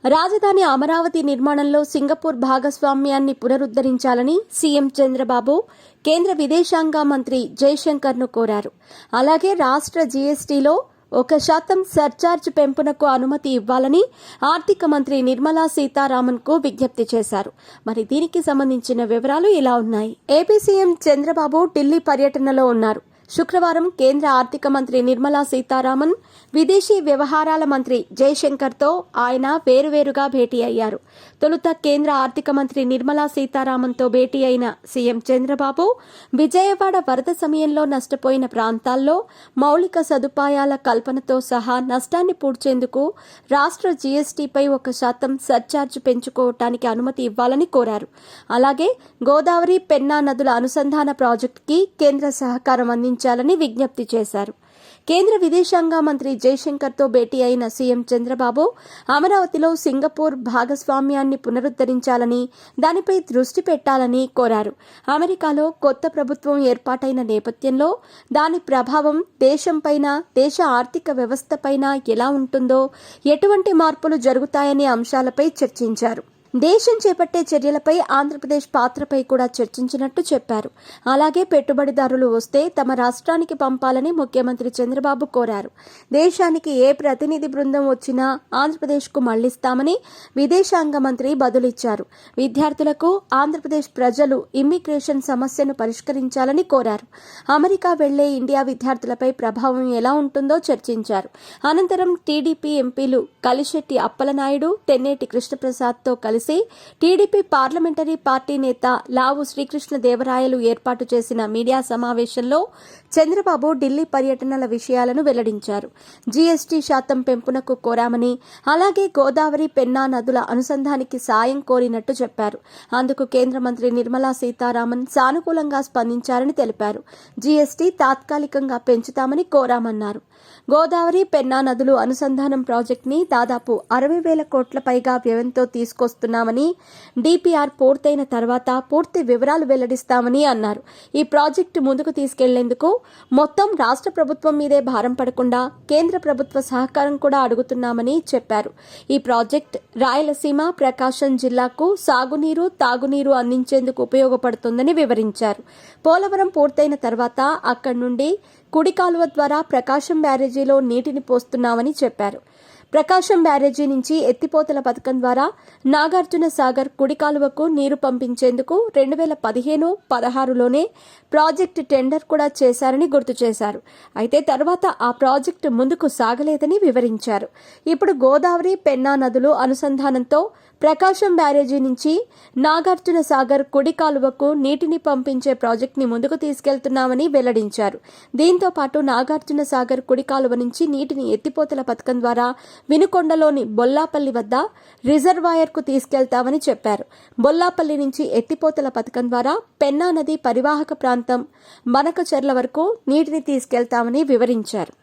రాజధాని అమరావతి నిర్మాణంలో సింగపూర్ భాగస్వామ్యాన్ని పునరుద్ధరించాలని సీఎం చంద్రబాబు కేంద్ర విదేశాంగ మంత్రి జయశంకర్ను కోరారు. అలాగే రాష్ట్ర జీఎస్టీలో 1% సర్చార్జ్ పెంపునకు అనుమతి ఇవ్వాలని ఆర్థిక మంత్రి నిర్మలా సీతారామన్కు విజ్ఞప్తి చేశారు. మరి దీనికి సంబంధించిన వివరాలు ఇలా ఉన్నాయి. ఏపీ సీఎం చంద్రబాబు ఢిల్లీ పర్యటనలో ఉన్నారు. శుక్రవారం కేంద్ర ఆర్థిక మంత్రి నిర్మలా సీతారామన్, విదేశీ వ్యవహారాల మంత్రి జయశంకర్తో ఆయన వేరువేరుగా భేటీ అయ్యారు. తొలుత కేంద్ర ఆర్థిక మంత్రి నిర్మలా సీతారామన్తో భేటీ అయిన సీఎం చంద్రబాబు విజయవాడ వరద సమయంలో నష్టపోయిన ప్రాంతాల్లో మౌలిక సదుపాయాల కల్పనతో సహా నష్టాన్ని పూడ్చేందుకు రాష్ట్ర జీఎస్టీపై 1% సర్చార్జ్ పెంచుకోవటానికి అనుమతి ఇవ్వాలని కోరారు. అలాగే గోదావరి, పెన్నా నదుల అనుసంధాన ప్రాజెక్టుకి కేంద్ర సహకారం అందించాలని విజ్ఞప్తి చేశారు. కేంద్ర విదేశాంగ మంత్రి జయశంకర్తో భేటీ అయిన సీఎం చంద్రబాబు అమరావతిలో సింగపూర్ భాగస్వామ్యాన్ని పునరుద్ధరించాలని, దానిపై దృష్టి పెట్టాలని కోరారు. అమెరికాలో కొత్త ప్రభుత్వం ఏర్పాటైన నేపథ్యంలో దాని ప్రభావం దేశంపైన, దేశ ఆర్థిక వ్యవస్థపైన ఎలా ఉంటుందో, ఎటువంటి మార్పులు జరుగుతాయనే అంశాలపై చర్చించారు. దేశం చేపట్టే చర్యలపై ఆంధ్రప్రదేశ్ పాత్రపై కూడా చర్చించినట్టు చెప్పారు. అలాగే పెట్టుబడిదారులు వస్తే తమ రాష్ట్రానికి పంపాలని ముఖ్యమంత్రి చంద్రబాబు కోరారు. దేశానికి ఏ ప్రతినిధి బృందం వచ్చినా ఆంధ్రప్రదేశ్కు మళ్లిస్తామని విదేశాంగ మంత్రి బదులిచ్చారు. విద్యార్థులకు ఆంధ్రప్రదేశ్ ప్రజలు ఇమ్మిగ్రేషన్ సమస్యను పరిష్కరించాలని కోరారు. అమెరికా వెళ్లే ఇండియా విద్యార్థులపై ప్రభావం ఎలా ఉంటుందో చర్చించారు. అనంతరం టీడీపీ ఎంపీలు కలిశెట్టి అప్పలనాయుడు, తెన్నేటి కృష్ణప్రసాద్తో కలిసి టీడీపీ పార్లమెంటరీ పార్టీ నేత లావు శ్రీకృష్ణదేవరాయలు ఏర్పాటు చేసిన మీడియా సమావేశంలో చంద్రబాబు ఢిల్లీ పర్యటనల విషయాలను వెల్లడించారు. జీఎస్టీ శాతం పెంపునకు కోరామని, అలాగే గోదావరి, పెన్నా నదుల అనుసంధానికి సాయం కోరినట్టు చెప్పారు. అందుకు కేంద్ర మంత్రి నిర్మలా సీతారామన్ సానుకూలంగా స్పందించారని తెలిపారు. జీఎస్టీ తాత్కాలికంగా పెంచుతామని కోరామన్నారు. గోదావరి, పెన్నా నదులు అనుసంధానం ప్రాజెక్టుని దాదాపు 60,000 కోట్ల పైగా వ్యయంతో తీసుకొస్తున్నామని, డీపీఆర్ పూర్తయిన తర్వాత పూర్తి వివరాలు వెల్లడిస్తామని అన్నారు. ఈ ప్రాజెక్టు ముందుకు తీసుకెళ్లేందుకు మొత్తం రాష్ట్ర ప్రభుత్వం మీదే భారం పడకుండా కేంద్ర ప్రభుత్వ సహకారం కూడా అడుగుతున్నామని చెప్పారు. ఈ ప్రాజెక్ట్ రాయలసీమ, ప్రకాశం జిల్లాకు సాగునీరు, తాగునీరు అందించేందుకు ఉపయోగపడుతుందని వివరించారు. పోలవరం పూర్తయిన తర్వాత అక్కడి నుండి కుడి కాలువ ద్వారా ప్రకాశం బ్యారేజీలో నీటిని పోస్తున్నామని చెప్పారు. ప్రకాశం బ్యారేజీ నుంచి ఎత్తిపోతల పథకం ద్వారా నాగార్జున సాగర్ కుడి కాలువకు నీరు పంపించేందుకు 2015-16లోనే ప్రాజెక్టు టెండర్ కూడా చేశారని గుర్తు చేశారు. అయితే తర్వాత ఆ ప్రాజెక్టు ముందుకు సాగలేదని వివరించారు. ఇప్పుడు గోదావరి, పెన్నా నదులు అనుసంధానంతో ప్రకాశం బ్యారేజీ నుంచి నాగార్జున సాగర్ కుడి కాలువకు నీటిని పంపించే ప్రాజెక్టుని ముందుకు తీసుకెళ్తున్నామని వెల్లడించారు. దీంతో పాటు నాగార్జున సాగర్ కుడి కాలువ నుంచి నీటిని ఎత్తిపోతల పథకం ద్వారా వినుకొండలోని బొల్లాపల్లి వద్ద రిజర్వాయర్కు తీసుకెళ్తామని చెప్పారు. బొల్లాపల్లి నుంచి ఎత్తిపోతల పథకం ద్వారా పెన్నా నది పరివాహక ప్రాంతం మనకచెర్ల వరకు నీటిని తీసుకెళ్తామని వివరించారు.